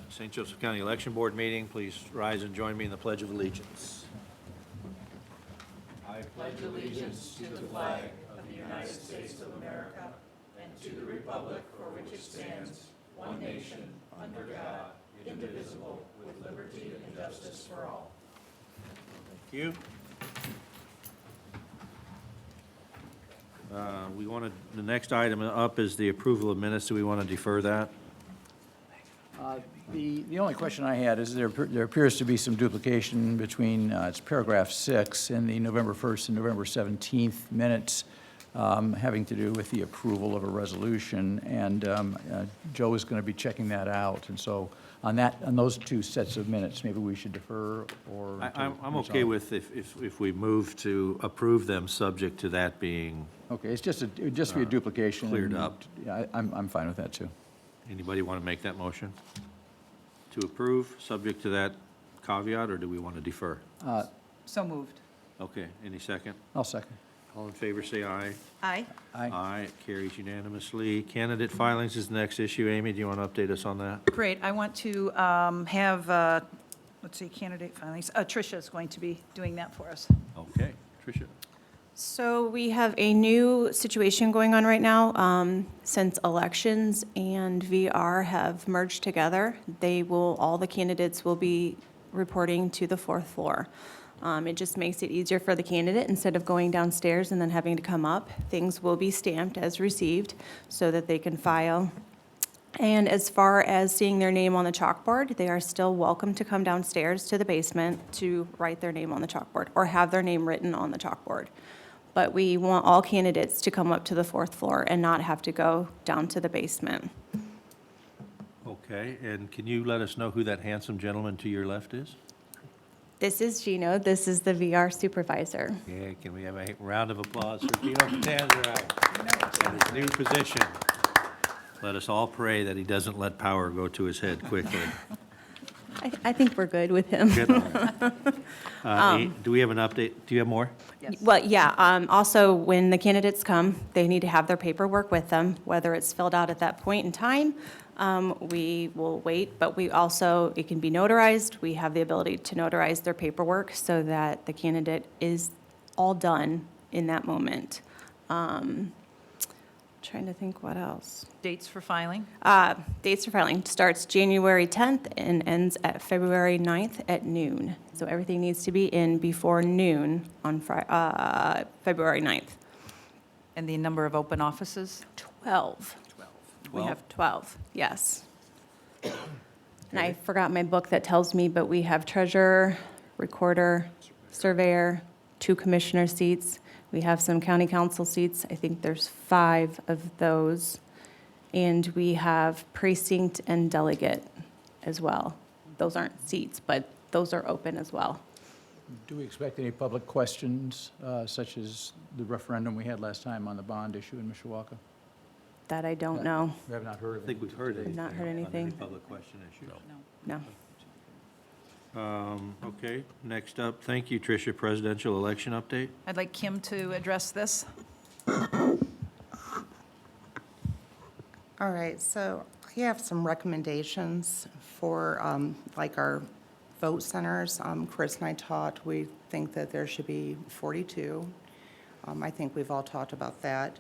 St. Joseph County Election Board meeting. Please rise and join me in the Pledge of Allegiance. I pledge allegiance to the flag of the United States of America and to the republic for which it stands, one nation, under God, indivisible, with liberty and justice for all. Thank you. The next item up is the approval of minutes. Do we want to defer that? The only question I had is there appears to be some duplication between, it's paragraph 6 in the November 1st and November 17th minutes having to do with the approval of a resolution, and Joe is going to be checking that out. And so on those two sets of minutes, maybe we should defer or... I'm okay with if we move to approve them, subject to that being... Okay, it would just be a duplication. cleared up. Yeah, I'm fine with that, too. Anybody want to make that motion? To approve, subject to that caveat, or do we want to defer? So moved. Okay, any second? I'll second. All in favor, say aye. Aye. Aye. Aye, it carries unanimously. Candidate filings is the next issue. Amy, do you want to update us on that? Great. I want to have, let's see, candidate filings. Tricia is going to be doing that for us. Okay, Tricia. So we have a new situation going on right now. Since elections and VR have merged together, all the candidates will be reporting to the fourth floor. It just makes it easier for the candidate. Instead of going downstairs and then having to come up, things will be stamped as received so that they can file. And as far as seeing their name on the chalkboard, they are still welcome to come downstairs to the basement to write their name on the chalkboard or have their name written on the chalkboard. But we want all candidates to come up to the fourth floor and not have to go down to the basement. Okay, and can you let us know who that handsome gentleman to your left is? This is Gino. This is the VR supervisor. Yeah, can we have a round of applause for Gino Catanzaro in his new position? Let us all pray that he doesn't let power go to his head quickly. I think we're good with him. Good. Do we have an update? Do you have more? Yes. Well, yeah, also, when the candidates come, they need to have their paperwork with them, whether it's filled out at that point in time. We will wait, but it can be notarized. We have the ability to notarize their paperwork so that the candidate is all done in that moment. Trying to think what else. Dates for filing? Dates for filing starts January 10th and ends at February 9th at noon. So everything needs to be in before noon on February 9th. And the number of open offices? 12. We have 12, yes. And I forgot my book that tells me, but we have treasurer, recorder, surveyor, 2 commissioner seats. We have some county council seats. I think there's 5 of those. And we have precinct and delegate as well. Those aren't seats, but those are open as well. Do we expect any public questions, such as the referendum we had last time on the bond issue in Mishawaka? That I don't know. We have not heard of I think we've heard today. anything. Not heard on anything. any public question issues. No. Okay, next up, thank you, Tricia, presidential election update. I'd like Kim to address this. All right, so I have some recommendations for, like our vote centers. Chris and I talked, we think that there should be 42. I think we've all talked about that.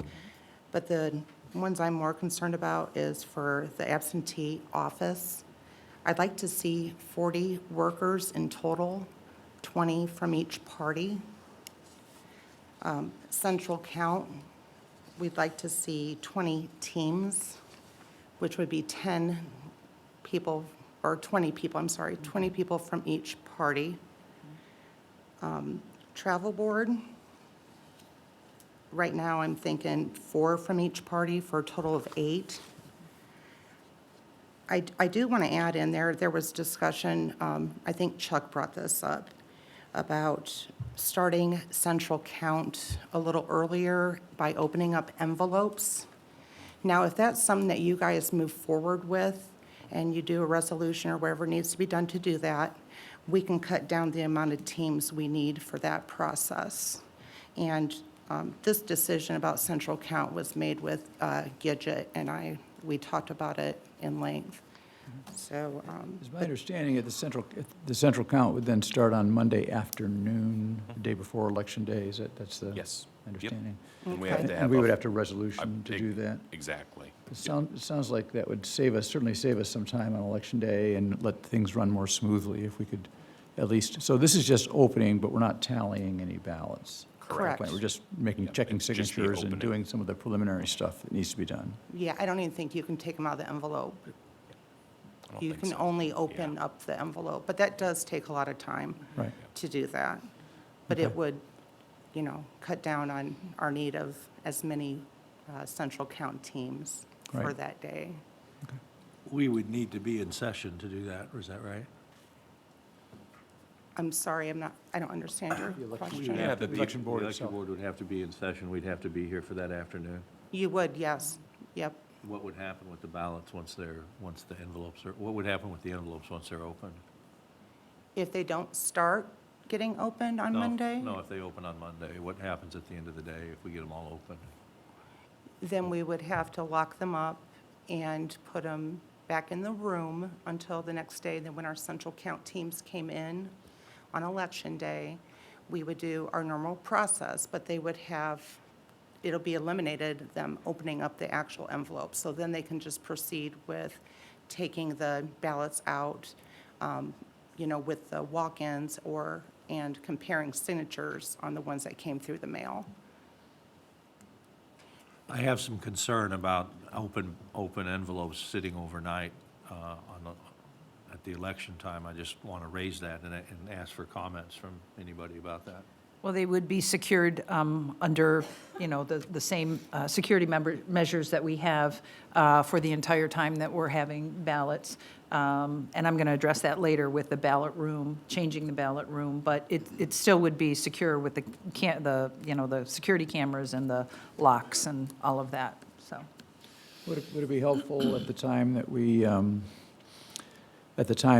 But the ones I'm more concerned about is for the absentee office. I'd like to see 40 workers in total, 20 from each party. Central count, we'd like to see 20 teams, which would be 10 people, or 20 people, I'm sorry, 20 people from each party. Travel board, right now I'm thinking 4 from each party for a total of 8. I do want to add in there was discussion, I think Chuck brought this up, about starting central count a little earlier by opening up envelopes. Now, if that's something that you guys move forward with and you do a resolution or whatever needs to be done to do that, we can cut down the amount of teams we need for that process. And this decision about central count was made with Gidget and we talked about it in length. So, It's my understanding that the central count would then start on Monday afternoon, the day before Election Day. That's the Yes. Yep. understanding? And we have to And have we would a- have to resolution to do that? Exactly. It sounds like that would certainly save us some time on Election Day and let things run more smoothly if we could at least, so this is just opening, but we're not tallying any ballots. Correct. We're just checking It'd just be signatures and opening. doing some of the preliminary stuff that needs to be done. yeah, I don't even think you can take them out of the envelope. I don't You think can so. only open Yeah. up the envelope, but that does take a lot of time Right. to do that. But Okay. it would, cut down on our need of as many central count teams for Right. that day. We would need to be in session to do that, is that right? I'm sorry, I don't understand your We question. would have to be- Election board The election itself. board would have to be in session, we'd have to be here for that afternoon. You would, yes, yep. What would happen with the ballots once the envelopes are, what would happen with the envelopes once they're opened? If they don't start getting opened on No, Monday, No, if they open on Monday, what happens at the end of the day if we get them all open? then we would have to lock them up and put them back in the room until the next day. Then when our central count teams came in on Election Day, we would do our normal process, but they would have, it'll be eliminated, them opening up the actual envelope. So then they can just proceed with taking the ballots out, with the walk-ins and comparing signatures on the ones that came through the mail. I have some concern about open envelopes sitting overnight at the election time. I just want to raise that and ask for comments from anybody about that. Well, they would be secured under, the same security measures that we have for the entire time that we're having ballots. And I'm going to address that later with the ballot room, changing the ballot room. But it still would be secure with the security cameras and the locks and all of that, so. Would it be helpful at the time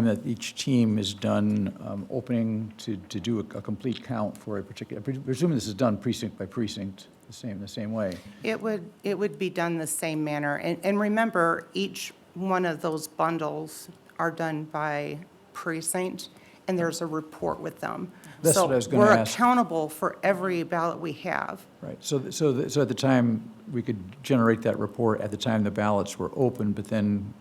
that each team is done opening to do a complete count for a particular, presuming this is done precinct by precinct, the same way? It would be done the same manner. And remember, each one of those bundles are done by precinct, and there's a report with them. That's what I was gonna So we're ask. accountable for every ballot we have. Right, so at the time, we could generate that report at the time the ballots were open, but then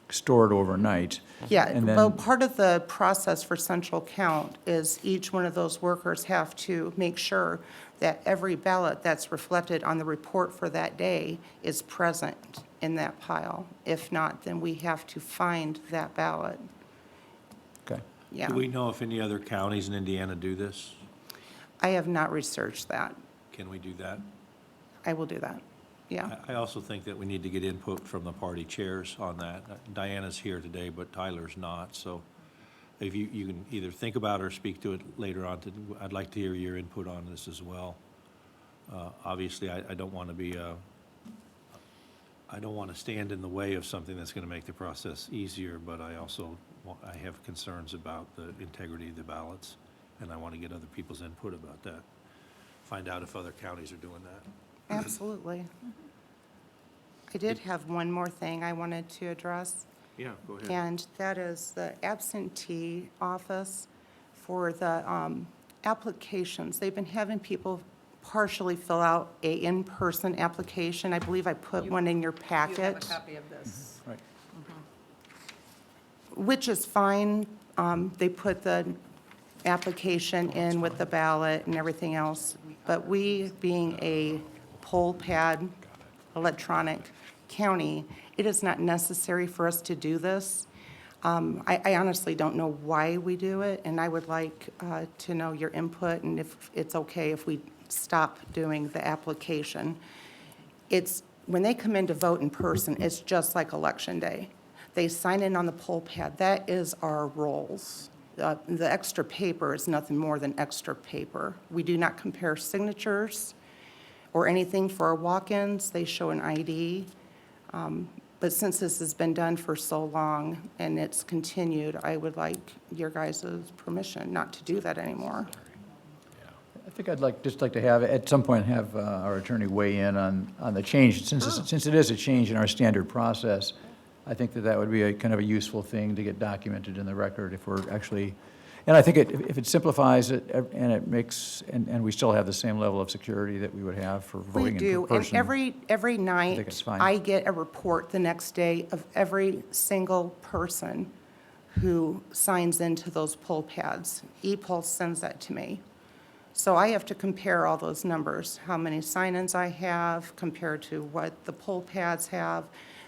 stored overnight. Yeah, And well, then, part of the process for central count is each one of those workers have to make sure that every ballot that's reflected on the report for that day is present in that pile. If not, then we have to find that ballot. okay, Yeah. Do we know if any other counties in Indiana do this? I have not researched that. Can we do that? I will do that. Yeah. I also think that we need to get input from the party chairs on that. Diana's here today, but Tyler's not, so if you can either think about it or speak to it later on, I'd like to hear your input on this as well. Obviously, I don't want to be, I don't want to stand in the way of something that's going to make the process easier, but I also, I have concerns about the integrity of the ballots, and I want to get other people's input about that. Find out if other counties are doing that. Absolutely. I did have one more thing I wanted to address, Yeah, go ahead. and that is the absentee office for the applications. They've been having people partially fill out a in-person application. I believe I put one in your packet. You have a copy of this. right. Which is fine. They put the application in with the ballot and everything else. But we, being a poll pad electronic county, it is not necessary for us to do this. I honestly don't know why we do it, and I would like to know your input and if it's okay if we stop doing the application. When they come in to vote in person, it's just like Election Day. They sign in on the poll pad. That is our rolls. The extra paper is nothing more than extra paper. We do not compare signatures or anything for our walk-ins. They show an ID. But since this has been done for so long and it's continued, I would like your guys' permission not to do that anymore. I think just like to have, at some point, have our attorney weigh in on the change, since it is a change in our standard process. I think that that would be a kind of a useful thing to get documented in the record if we're actually, and I think if it simplifies it and it makes, and we still have the same level of security that we would have for We voting in do, person. and every it's night, fine. I get a report the next day of every single person who signs into those poll pads. ePulse sends that to me. So I have to compare all those numbers, how many sign-ins I have compared to what the poll pads have.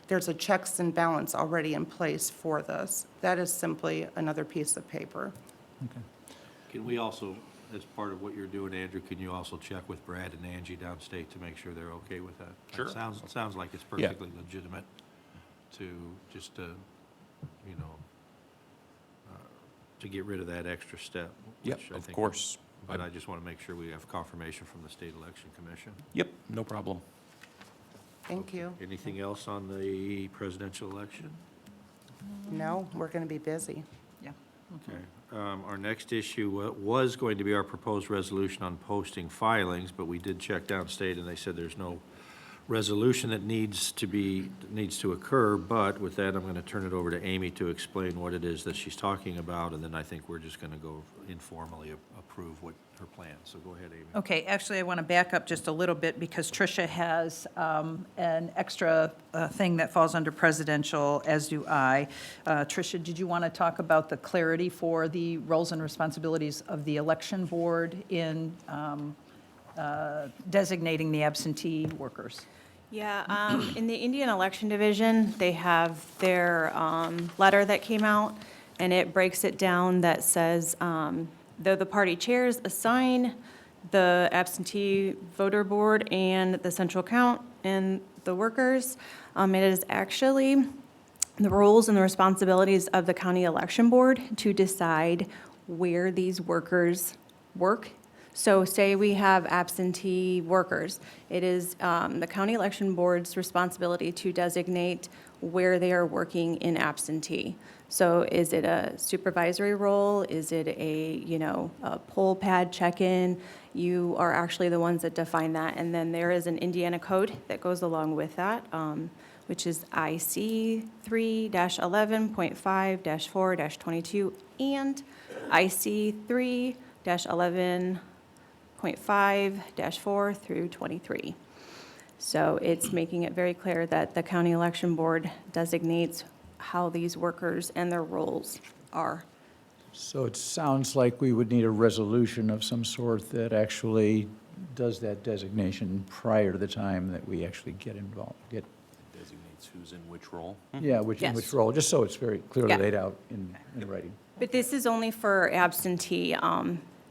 There's a checks and balance already in place for this. That is simply another piece of paper. Can we also, as part of what you're doing, Andrew, can you also check with Brad and Angie downstate to make sure they're okay with that? Sure. It sounds like it's Yeah. perfectly legitimate to just, you know, to get rid of that extra step. Yep, which I of think- course. But I just want to make sure we have confirmation from the State Election Commission. Yep, no problem. Thank you. Anything else on the presidential election? No, we're going to be busy. Yeah. Okay. Our next issue was going to be our proposed resolution on posting filings, but we did check downstate, and they said there's no resolution that needs to occur. But with that, I'm going to turn it over to Amy to explain what it is that she's talking about, and then I think we're just going to go informally approve what her plan. So go ahead, Amy. Okay, actually, I want to back up just a little bit because Tricia has an extra thing that falls under presidential, as do I. Tricia, did you want to talk about the clarity for the roles and responsibilities of the election board in designating the absentee workers? Yeah, in the Indian Election Division, they have their letter that came out, and it breaks it down that says, though the party chairs assign the absentee voter board and the central count and the workers, it is actually the roles and the responsibilities of the county election board to decide where these workers work. So say we have absentee workers, it is the county election board's responsibility to designate where they are working in absentee. So is it a supervisory role? Is it a poll pad check-in? You are actually the ones that define that. And then there is an Indiana code that goes along with that, which is IC 3-11.5-4-22 and IC 3-11.5-4 through 23. So it's making it very clear that the county election board designates how these workers and their roles are. So it sounds like we would need a resolution of some sort that actually does that designation prior to the time that we actually get involved, Designates who's in which role. yeah, in which Yes. role, just so it's very clearly Yeah. laid out in writing. But this is only for absentee.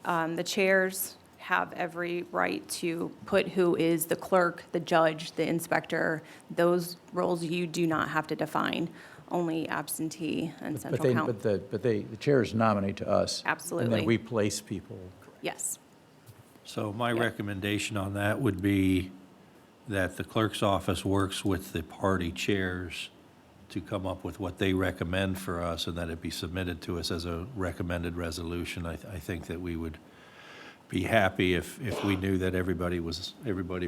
The chairs have every right to put who is the clerk, the judge, the inspector. Those roles you do not have to define, only absentee and But central they, count. the chairs nominate to us. And Absolutely. then we place people. Yes. So my recommendation on that would be that the clerk's office works with the party chairs to come up with what they recommend for us, and that it be submitted to us as a recommended resolution. I think that we would be happy if we knew that everybody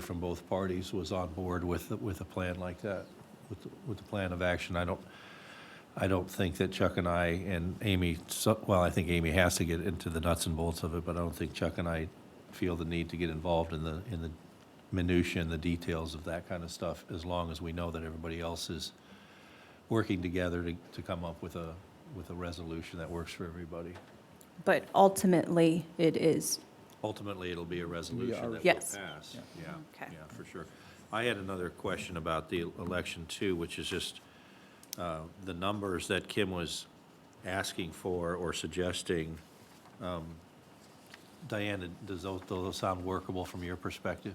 from both parties was on board with a plan like that, with the plan of action. I don't think that Chuck and I and Amy, well, I think Amy has to get into the nuts and bolts of it, but I don't think Chuck and I feel the need to get involved in the minutia and the details of that kind of stuff, as long as we know that everybody else is working together to come up with a resolution that works for everybody. But ultimately, it is. Ultimately, it'll be a resolution that will Yes. pass. Yeah, Okay. yeah, for sure. I had another question about the election too, which is just the numbers that Kim was asking for or suggesting. Diana, does those sound workable from your perspective?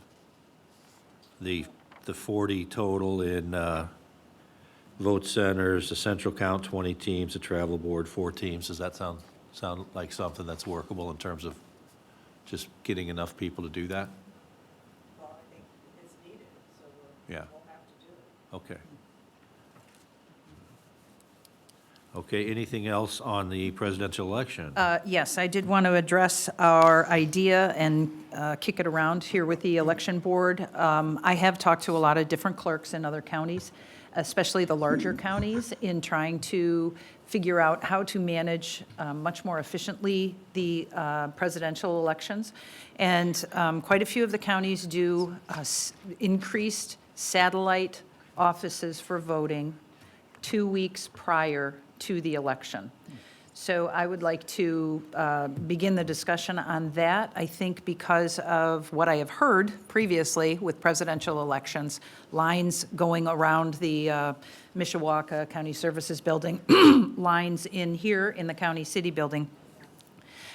The 40 total in vote centers, the central count 20 teams, the travel board 4 teams. Does that sound like something that's workable in terms of just getting enough people to do that? Well, I think it's needed, so Yeah, we'll have to do it. okay. Okay, anything else on the presidential election? Yes, I did want to address our idea and kick it around here with the election board. I have talked to a lot of different clerks in other counties, especially the larger counties, in trying to figure out how to manage much more efficiently the presidential elections. And quite a few of the counties do increased satellite offices for voting 2 weeks prior to the election. So I would like to begin the discussion on that. I think because of what I have heard previously with presidential elections, lines going around the Mishawaka County Services Building, lines in here in the County City Building,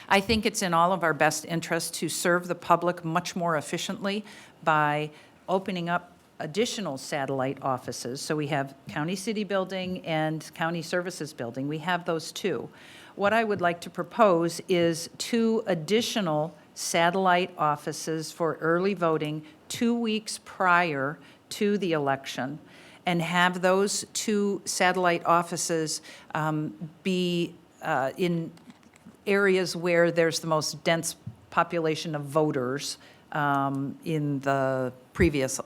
I think it's in all of our best interest to serve the public much more efficiently by opening up additional satellite offices. So we have County City Building and County Services Building. We have those two. What I would like to propose is 2 additional satellite offices for early voting 2 weeks prior to the election, and have those 2 satellite offices be in areas where there's the most dense population of voters in the previous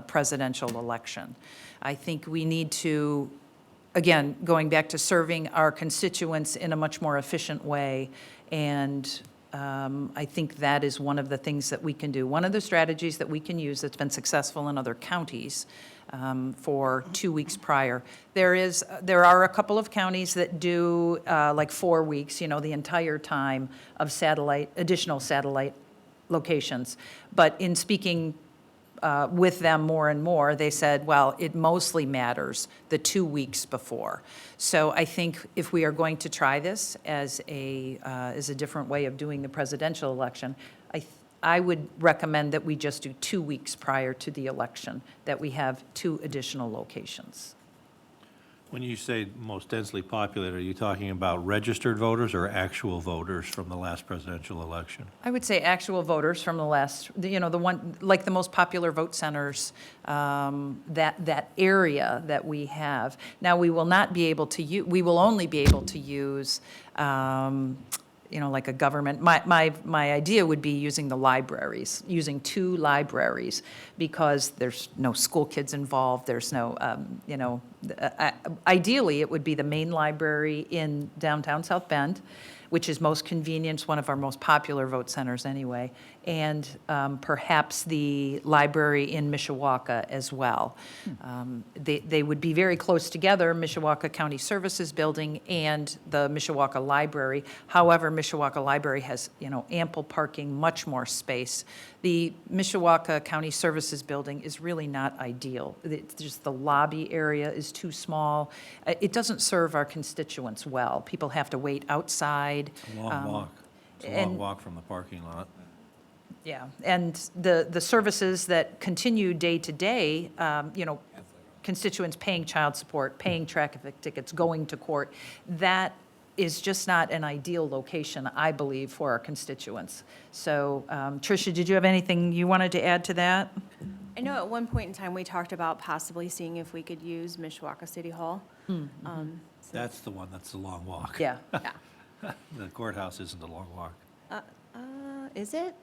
presidential election. I think we need to, again, going back to serving our constituents in a much more efficient way, and I think that is one of the things that we can do. One of the strategies that we can use that's been successful in other counties for 2 weeks prior. There are a couple of counties that do like 4 weeks, you know, the entire time of additional satellite locations. But in speaking with them more and more, they said, well, it mostly matters the 2 weeks before. So I think if we are going to try this as a different way of doing the presidential election, I would recommend that we just do 2 weeks prior to the election, that we have 2 additional locations. When you say most densely populated, are you talking about registered voters or actual voters from the last presidential election? I would say actual voters from the last, you know, the one, like the most popular vote centers, that area that we have. Now, we will not be able to we will only be able to use, you know, like a government, my idea would be using the libraries, using 2 libraries, because there's no school kids involved, there's no, you know, ideally, it would be the main library in downtown South Bend, which is most convenient, one of our most popular vote centers anyway, and perhaps the library in Mishawaka as well. They would be very close together, Mishawaka County Services Building and the Mishawaka Library. However, Mishawaka Library has, you know, ample parking, much more space. The Mishawaka County Services Building is really not ideal. It's just the lobby area is too small. It doesn't serve our constituents well. People have to wait outside. It's a long walk. It's a long and- walk from the parking lot. Yeah, and the services that continue day to day, you know, constituents paying child support, paying traffic tickets, going to court, that is just not an ideal location, I believe, for our constituents. So, Tricia, did you have anything you wanted to add to that? I know at one point in time, we talked about possibly seeing if we could use Mishawaka City Hall. That's the one, that's the long walk. Yeah. Yeah. The courthouse isn't a long walk. Is it?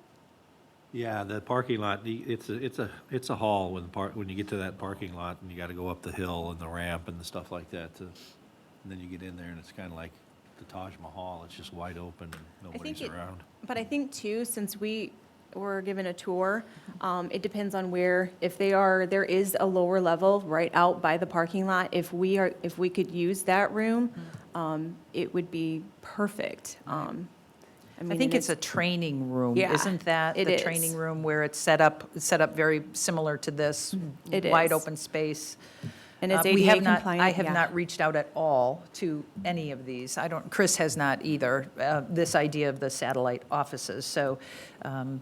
Yeah, the parking lot, it's a haul when you get to that parking lot, and you gotta go up the hill and the ramp and the stuff like that, and then you get in there, and it's kinda like the Taj Mahal, it's just wide open and nobody's around. But I think too, since we were given a tour, it depends on where, there is a lower level right out by the parking lot. If we could use that room, it would be perfect. I mean, think and it's a training room, Yeah, isn't that? it The is. training room where it's set up very similar to this. It Wide is. open space. And it's We have ADA not- compliant. I have yeah. not reached out at all to any of these. Chris has not either, this idea of the satellite offices. So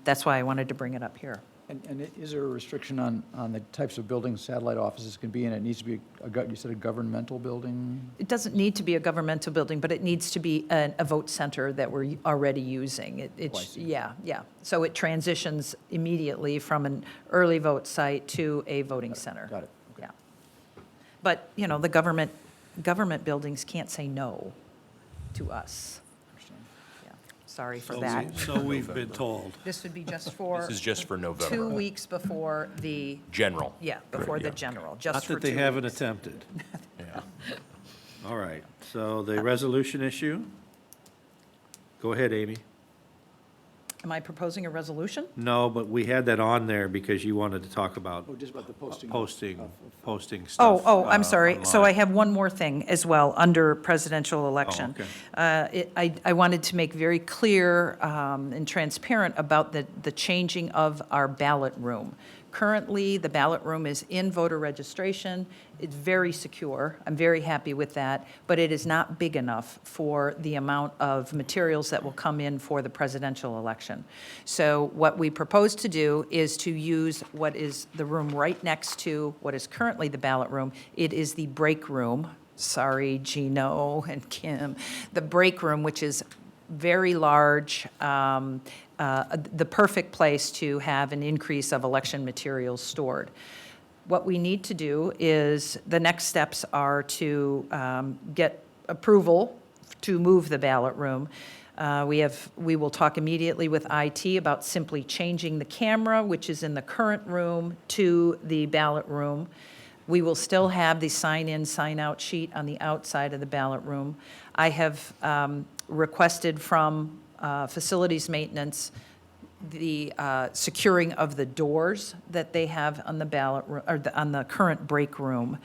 that's why I wanted to bring it up here. And is there a restriction on the types of buildings satellite offices can be in? It needs to be, you said a governmental building? It doesn't need to be a governmental building, but it needs to be a vote center that we're already using. see. Yeah. So it transitions immediately from an early vote site to a voting center. Got it. Okay. Yeah. But, you know, the government buildings can't say no to us. Understand. Yeah. Sorry for that. So we've been told. This would be just for This is just for 2 November. weeks before the, General. yeah, before the general, Not just for that they 2 haven't weeks. attempted. Yeah. All right, so the resolution issue? Go ahead, Amy. Am I proposing a resolution? No, but we had that on there because you wanted to talk about Oh, just about the posting. posting stuff. I'm sorry. So I online. have one more thing as well, under presidential election. okay. I wanted to make very clear and transparent about the changing of our ballot room. Currently, the ballot room is in voter registration. It's very secure. I'm very happy with that, but it is not big enough for the amount of materials that will come in for the presidential election. So what we propose to do is to use what is the room right next to what is currently the ballot room. It is the break room. Sorry, Gino and Kim. The break room, which is very large, the perfect place to have an increase of election materials stored. What we need to do is, the next steps are to get approval to move the ballot room. We will talk immediately with IT about simply changing the camera, which is in the current room, to the ballot room. We will still have the sign-in, sign-out sheet on the outside of the ballot room. I have requested from facilities maintenance the securing of the doors that they have on the ballot, or on the current break room.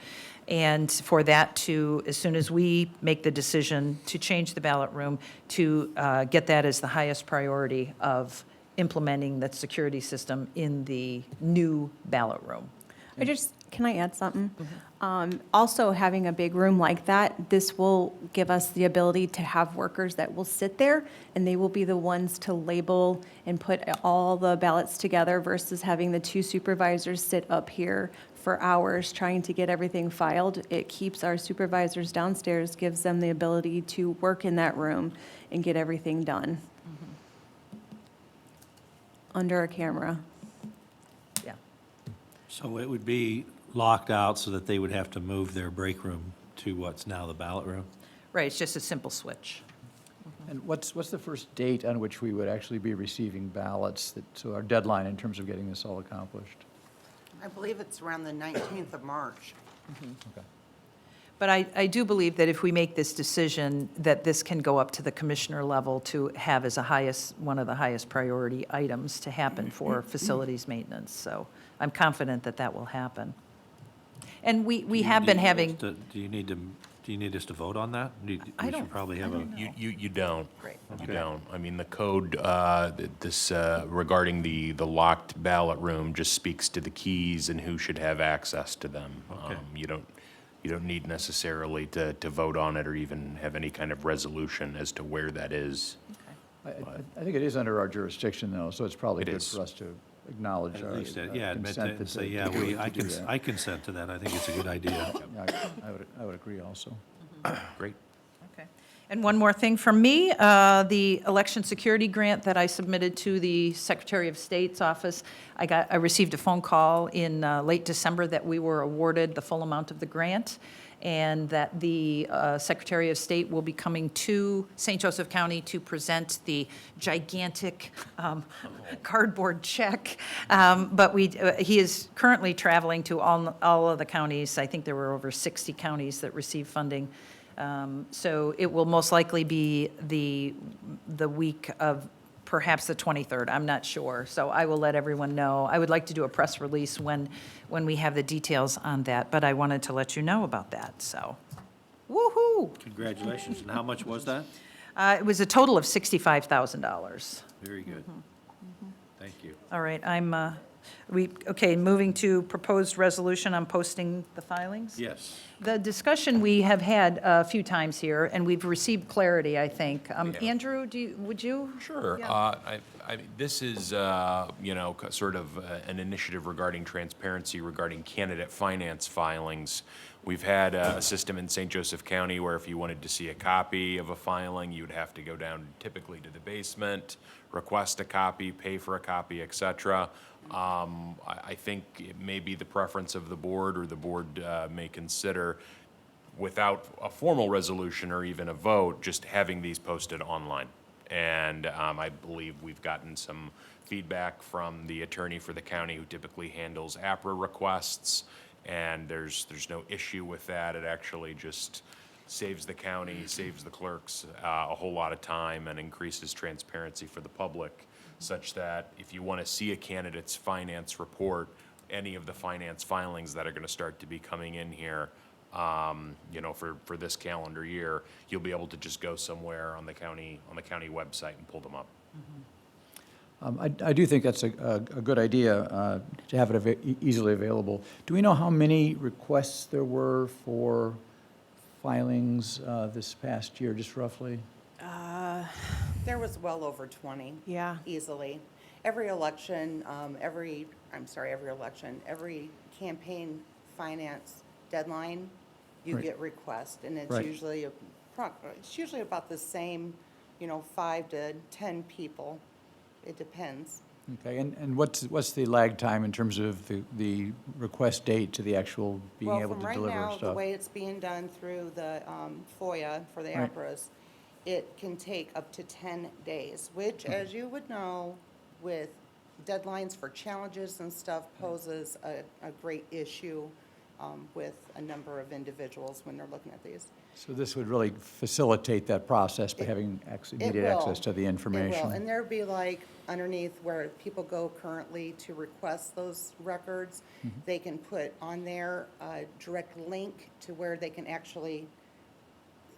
And for that to, as soon as we make the decision to change the ballot room, to get that as the highest priority of implementing that security system in the new ballot room. Can I add something? Also, having a big room like that, this will give us the ability to have workers that will sit there, and they will be the ones to label and put all the ballots together versus having the 2 supervisors sit up here for hours trying to get everything filed. It keeps our supervisors downstairs, gives them the ability to work in that room and get everything done under a camera. Yeah. So it would be locked out so that they would have to move their break room to what's now the ballot room? Right, it's just a simple switch. And what's the first date on which we would actually be receiving ballots, so our deadline in terms of getting this all accomplished? I believe it's around the 19th of March. Okay. But I do believe that if we make this decision, that this can go up to the commissioner level to have as one of the highest priority items to happen for facilities maintenance. So I'm confident that that will happen. And we have been having, Do you need us to vote on that? I We don't- should probably have I a, don't know. You don't. Great. You Okay. don't. I mean, the code, regarding the locked ballot room just speaks to the keys and who should have access to them. Okay. You don't need necessarily to vote on it or even have any kind of resolution as to where that is. I think it is under our jurisdiction, though, so it's probably It good is. for us to acknowledge our at least, yeah, admit consent that and say, to yeah, do that. I consent to that. I think it's a good idea. Yeah, I would agree also. Great. okay. And one more thing from me, the election security grant that I submitted to the Secretary of State's office, I received a phone call in late December that we were awarded the full amount of the grant, and that the Secretary of State will be coming to St. Joseph County to present the gigantic cardboard check. But he is currently traveling to all of the counties. I think there were over 60 counties that received funding. So it will most likely be the week of perhaps the 23rd, I'm not sure. So I will let everyone know. I would like to do a press release when we have the details on that, but I wanted to let you know about that, so. Woo-hoo! Congratulations. And how much was that? It was a total of $65,000. Very good. Thank you. All right, moving to proposed resolution on posting the filings? Yes. The discussion we have had a few times here, and we've received clarity, I think. Andrew, would you? Sure. Yeah. This is, sort of an initiative regarding transparency regarding candidate finance filings. We've had a system in St. Joseph County where if you wanted to see a copy of a filing, you'd have to go down typically to the basement, request a copy, pay for a copy, et cetera. I think it may be the preference of the board, or the board may consider, without a formal resolution or even a vote, just having these posted online. And I believe we've gotten some feedback from the attorney for the county who typically handles APRA requests, and there's no issue with that. It actually just saves the county, saves the clerks a whole lot of time and increases transparency for the public, such that if you want to see a candidate's finance report, any of the finance filings that are going to start to be coming in here, for this calendar year, you'll be able to just go somewhere on the county website and pull them up. I do think that's a good idea, to have it easily available. Do we know how many requests there were for filings this past year, just roughly? There was well over 20. Yeah. Easily. Every election, every campaign finance deadline, you Right. get requests, and it's Right. usually, it's usually about the same, 5 to 10 people. It depends. Okay, and what's the lag time in terms of the request date to the actual being able to deliver Well, from right now, the stuff? way it's being done through the FOIA for the Right. APRAs, it can take up to 10 days, which, as you would know, with deadlines for challenges and stuff, poses a great issue with a number of individuals when they're looking at these. So this would really facilitate that process by It- having It immediate will. access to the It information. will, and there'd be like underneath where people go currently to request those records, Mm-hmm. they can put on there a direct link to where they can actually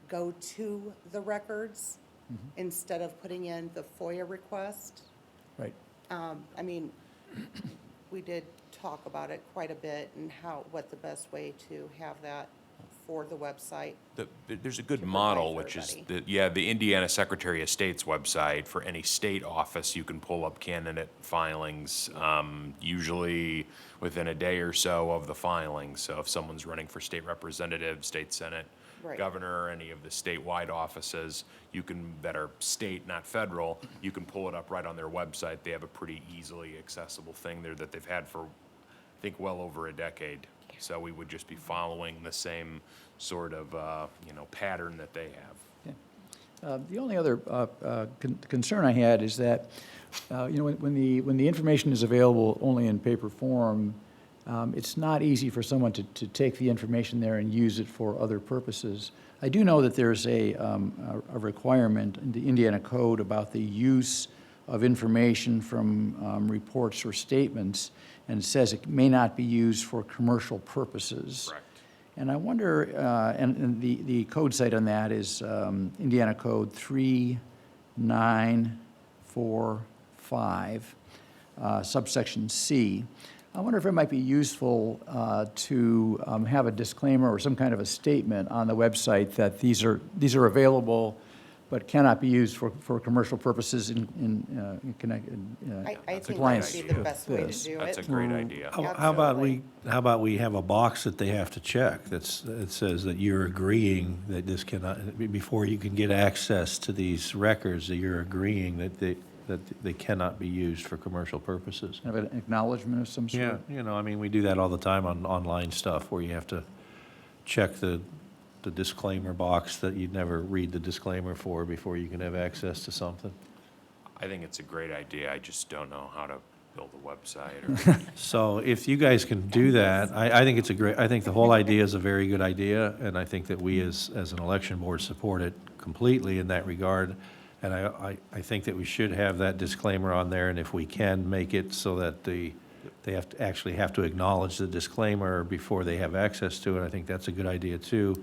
go to the records Mm-hmm. instead of putting in the FOIA request. Right. I mean, we did talk about it quite a bit and what the best way to have that for the website. There's a good To model, provide which for is, everybody. the Indiana Secretary of State's website. For any state office, you can pull up candidate filings, usually within a day or so of the filing. So if someone's running for state representative, state senate, Right. governor, any of the statewide offices, that are state, not federal, you can pull it up right on their website. They have a pretty easily accessible thing there that they've had for, I think, well over a decade. So we would just be following the same sort of, pattern that they have. The only other concern I had is that, when the information is available only in paper form, it's not easy for someone to take the information there and use it for other purposes. I do know that there's a requirement in the Indiana Code about the use of information from reports or statements, and it says it may not be used for commercial purposes. Correct. And I wonder, and the code site on that is Indiana Code 3945, subsection C. I wonder if it might be useful to have a disclaimer or some kind of a statement on the website that these are available but cannot be used for commercial purposes in I think that compliance would be the with best way to this. do it. That's a great idea. How about we have a box that they have to check that says that you're agreeing that this cannot, before you can get access to these records, that you're agreeing that they cannot be used for commercial purposes. Kind of an acknowledgement of some sort. Yeah, we do that all the time on online stuff where you have to check the disclaimer box that you'd never read the disclaimer for before you can have access to something. I think it's a great idea. I just don't know how to build a website or. So if you guys can do that, I think I think the whole idea is a very good idea, and I think that we as an election board support it completely in that regard. And I think that we should have that disclaimer on there, and if we can make it so that they actually have to acknowledge the disclaimer before they have access to it, I think that's a good idea too.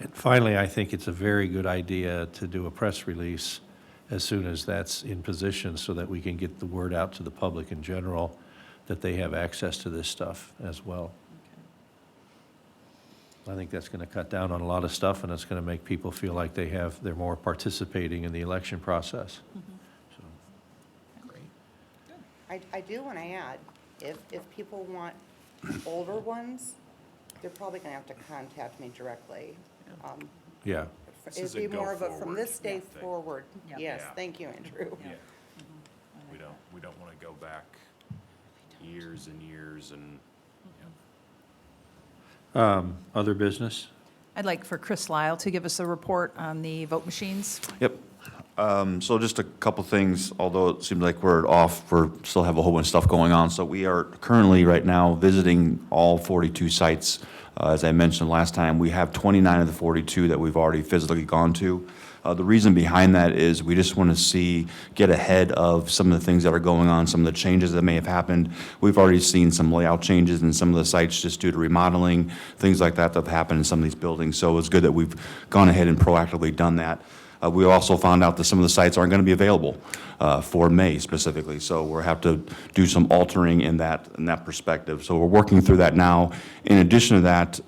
And finally, I think it's a very good idea to do a press release as soon as that's in position so that we can get the word out to the public in general that they have access to this stuff as well. I think that's going to cut down on a lot of stuff, and it's going to make people feel like they're more participating in the election process. So, I do want to add, if people want older ones, they're probably going to have to contact me directly. yeah. This is It'd a be go more of a from forward this day thing. forward. Yeah. Yes, Yeah. thank you, Andrew. Yeah. We don't want to go back years and years and, Other business? I'd like for Chris Lyle to give us a report on the vote machines. Yep. So just a couple things, although it seems like we're off, we still have a whole bunch of stuff going on. So we are currently, right now, visiting all 42 sites. As I mentioned last time, we have 29 of the 42 that we've already physically gone to. The reason behind that is we just want to get ahead of some of the things that are going on, some of the changes that may have happened. We've already seen some layout changes in some of the sites just due to remodeling, things like that that have happened in some of these buildings. So it's good that we've gone ahead and proactively done that. We also found out that some of the sites aren't going to be available for May specifically, so we'll have to do some altering in that perspective. So we're working through that now. In addition to that,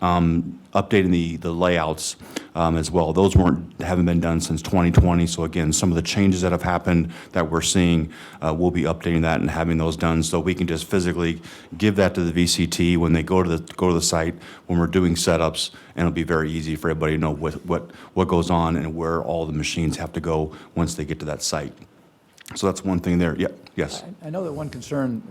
updating the layouts as well. Those haven't been done since 2020. So again, some of the changes that have happened that we're seeing, we'll be updating that and having those done so we can just physically give that to the VCT when they go to the site when we're doing setups, and it'll be very easy for everybody to know what goes on and where all the machines have to go once they get to that site. So that's one thing there. Yeah, yes. I know that one concern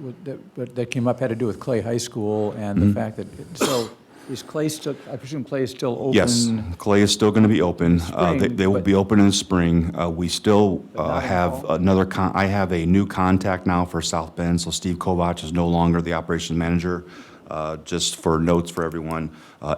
that came up had to do with Clay High School and the fact that, so is Clay still, I presume Clay is still open? Yes, Clay is still going to be open. Spring, They will but- be open in the spring. We still But not in the have fall? I have a new contact now for South Bend, so Steve Kovach is no longer the operations manager. Just for notes for everyone,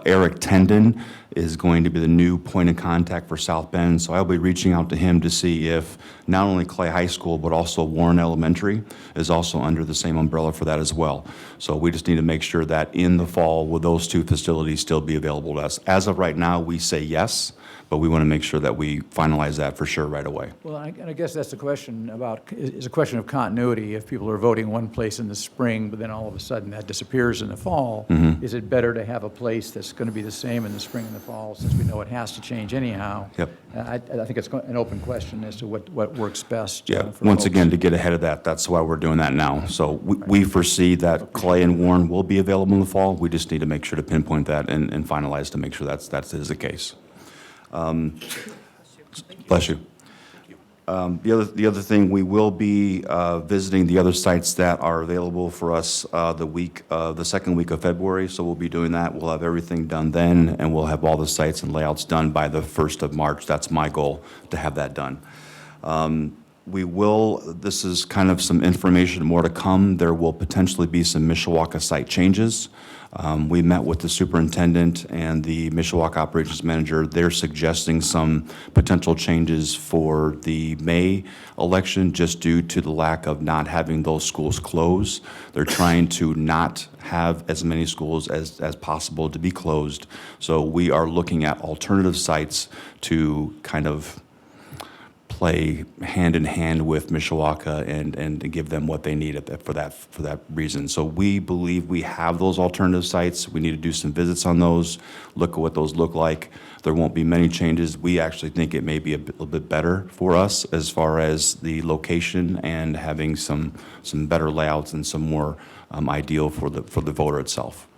Eric Tendon is going to be the new point of contact for South Bend, so I'll be reaching out to him to see if not only Clay High School, but also Warren Elementary is also under the same umbrella for that as well. So we just need to make sure that in the fall, will those two facilities still be available to us? As of right now, we say yes, but we want to make sure that we finalize that for sure right away. Well, and I guess that's the question is a question of continuity. If people are voting one place in the spring, but then all of a sudden that disappears in the fall, is it better to have a place that's going to be the same in the spring and the fall, since we know it has to change anyhow? Yep. I think it's an open question as to what works best. Yeah, for once folks. again, to get ahead of that, that's why we're doing that now. So we foresee that Clay and Warren will be available in the fall. We just need to make sure to pinpoint that and finalize to make sure that is the case. Bless you. The other thing, we will be visiting the other sites that are available for us the second week of February, so we'll be doing that. We'll have everything done then, and we'll have all the sites and layouts done by the 1st of March. That's my goal, to have that done. This is kind of some information more to come. There will potentially be some Mishawaka site changes. We met with the superintendent and the Mishawaka operations manager. They're suggesting some potential changes for the May election just due to the lack of not having those schools close. They're trying to not have as many schools as possible to be closed. So we are looking at alternative sites to kind of play hand in hand with Mishawaka and give them what they need for that reason. So we believe we have those alternative sites. We need to do some visits on those, look at what those look like. There won't be many changes. We actually think it may be a little bit better for us as far as the location and having some better layouts and some more ideal for the voter itself.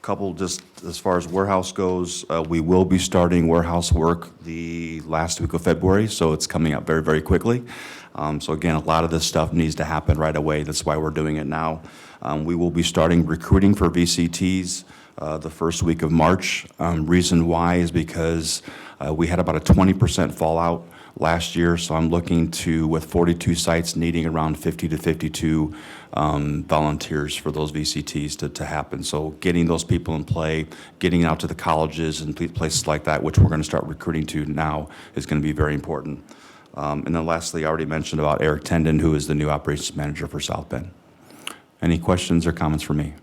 Couple, just as far as warehouse goes, we will be starting warehouse work the last week of February, so it's coming up very, very quickly. So again, a lot of this stuff needs to happen right away. That's why we're doing it now. We will be starting recruiting for VCTs the first week of March. Reason why is because we had about a 20% fallout last year, so I'm looking to, with 42 sites needing around 50 to 52 volunteers for those VCTs to happen. So getting those people in play, getting out to the colleges and places like that, which we're going to start recruiting to now, is going to be very important. And then lastly, I already mentioned about Eric Tendon, who is the new operations manager for South Bend. Any questions or comments for me?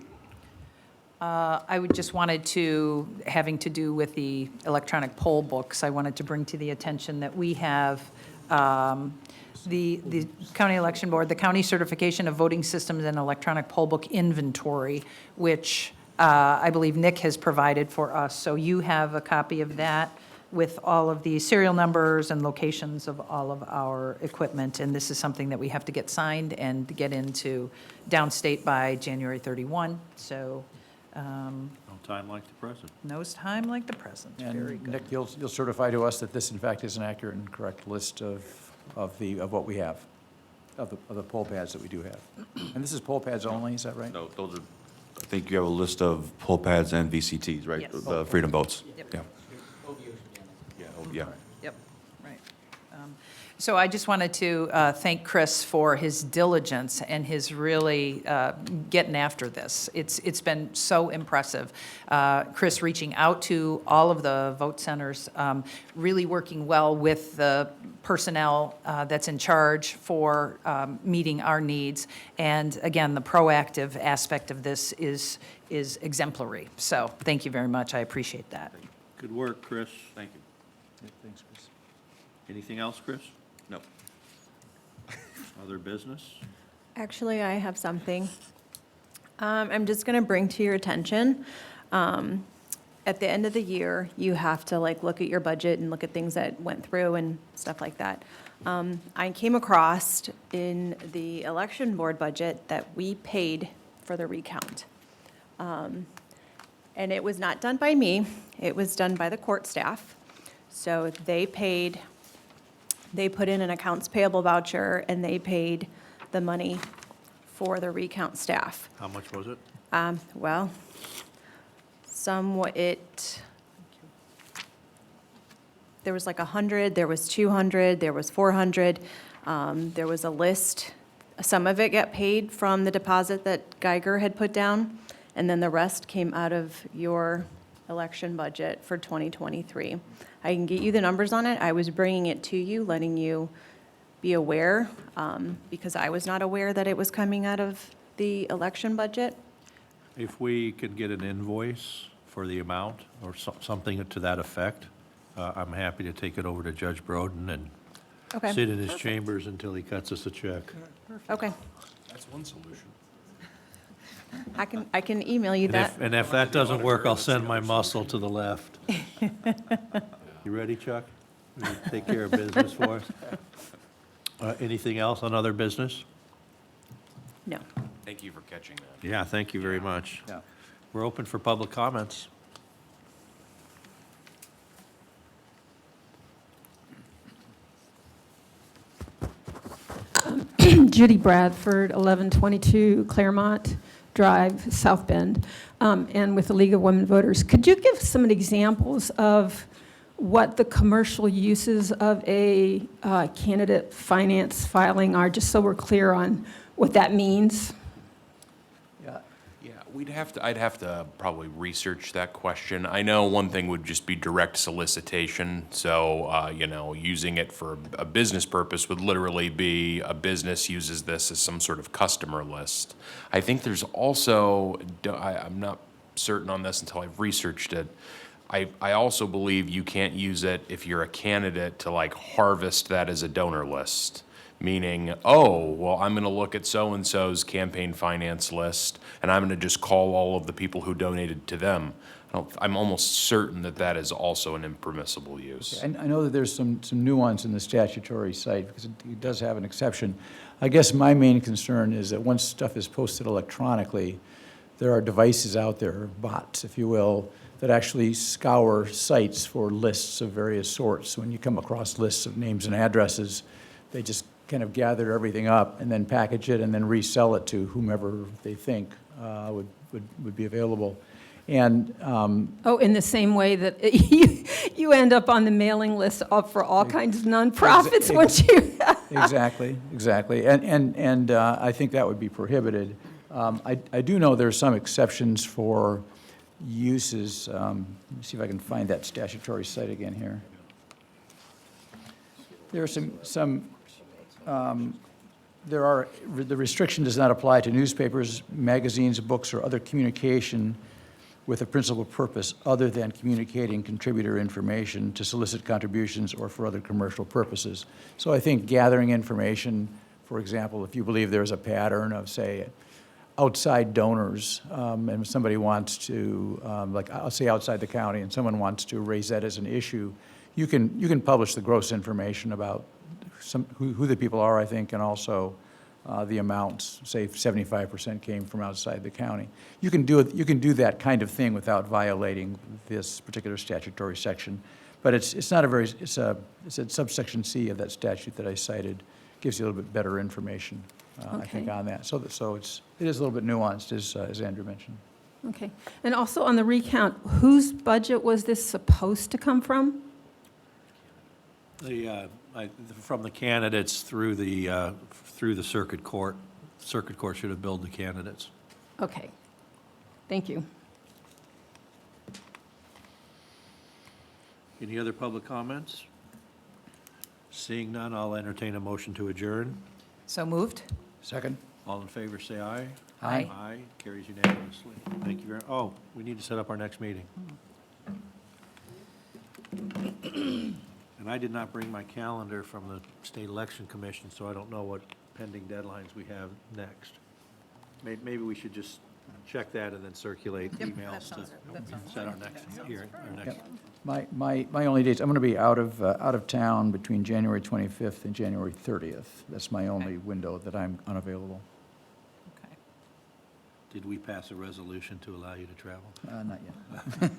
I would just wanted to, having to do with the electronic poll books, I wanted to bring to the attention that we have the County Election Board, the County Certification of Voting Systems and Electronic Poll Book Inventory, which I believe Nick has provided for us. So you have a copy of that with all of the serial numbers and locations of all of our equipment. And this is something that we have to get signed and get into downstate by January 31. So No time like the present. no time like the present. Very And good. Nick, you'll certify to us that this in fact is an accurate and correct list of what we have, of the poll pads that we do have. And this is poll pads only, is that right? No, those are, I think you have a list of poll pads and VCTs, right? Yes. The Freedom Votes. Yep. Yeah. Yeah, Yep, right. So I just wanted to thank Chris for his diligence and his really getting after this. It's been so impressive. Chris reaching out to all of the vote centers, really working well with the personnel that's in charge for meeting our needs. And again, the proactive aspect of this is exemplary. So thank you very much. I appreciate that. Good work, Chris. Thank you. Thanks, Chris. Anything else, Chris? No. Other business? Actually, I have something. I'm just going to bring to your attention. At the end of the year, you have to look at your budget and look at things that went through and stuff like that. I came across in the election board budget that we paid for the recount. And it was not done by me, it was done by the court staff. So they put in an accounts payable voucher and they paid the money for the recount staff. How much was it? Well, there was 100, there was 200, there was 400. There was a list. Some of it got paid from the deposit that Geiger had put down, and then the rest came out of your election budget for 2023. I can get you the numbers on it. I was bringing it to you, letting you be aware, because I was not aware that it was coming out of the election budget. If we could get an invoice for the amount or something to that effect, I'm happy to take it over to Judge Broden and Okay. sit in his chambers until he cuts us a check. Okay, That's one solution. I can email you that. And if that doesn't work, I'll send my muscle to the left. You ready, Chuck? Will you take care of business for us? Anything else on other business? No. Thank you for catching that. Yeah, thank you very much. Yeah. We're open for public comments. Judy Bradford, 1122 Claremont Drive, South Bend, and with the League of Women Voters. Could you give some examples of what the commercial uses of a candidate finance filing are, just so we're clear on what that means? Yeah, I'd have to probably research that question. I know one thing would just be direct solicitation. So, using it for a business purpose would literally be a business uses this as some sort of customer list. I think there's also, I'm not certain on this until I've researched it. I also believe you can't use it if you're a candidate to harvest that as a donor list. Meaning, I'm going to look at so-and-so's campaign finance list, and I'm going to just call all of the people who donated to them. I'm almost certain that that is also an impermissible use. And I know that there's some nuance in the statutory site, because it does have an exception. I guess my main concern is that once stuff is posted electronically, there are devices out there, bots, if you will, that actually scour sites for lists of various sorts. When you come across lists of names and addresses, they just kind of gather everything up and then package it and then resell it to whomever they think would be available. And In the same way that you end up on the mailing list for all kinds of nonprofits once you... Exactly. And I think that would be prohibited. I do know there are some exceptions for uses. Let me see if I can find that statutory site again here. There are the restriction does not apply to newspapers, magazines, books, or other communication with a principal purpose other than communicating contributor information to solicit contributions or for other commercial purposes. So I think gathering information, for example, if you believe there's a pattern of, say, outside donors, and somebody wants to, I'll say outside the county, and someone wants to raise that as an issue, you can publish the gross information about who the people are, I think, and also the amounts. Say 75% came from outside the county. You can do that kind of thing without violating this particular statutory section. But it's not a very, it's a subsection C of that statute that I cited, gives you a little bit better information, I think, on that. So it is a little bit nuanced, as Andrew mentioned. Okay. And also on the recount, whose budget was this supposed to come from? From the candidates through the circuit court. Circuit court should have billed the candidates. Okay. Thank you. Any other public comments? Seeing none, I'll entertain a motion to adjourn. So moved? Second? All in favor, say aye. Aye. Aye, carries unanimously. Thank you very, oh, we need to set up our next meeting. And I did not bring my calendar from the State Election Commission, so I don't know what pending deadlines we have next. Maybe we should just check that and then circulate Yep, emails that to sounds good. That sounds set our good. next hearing, our next. My only dates, I'm going to be out of town between January 25th and January 30th. That's my only window that I'm unavailable. Okay. Did we pass a resolution to allow you to travel? Not yet.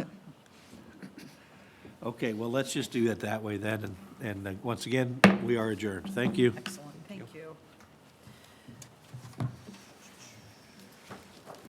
Okay, well, let's just do it that way then, and once again, we are adjourned. Thank you. Excellent.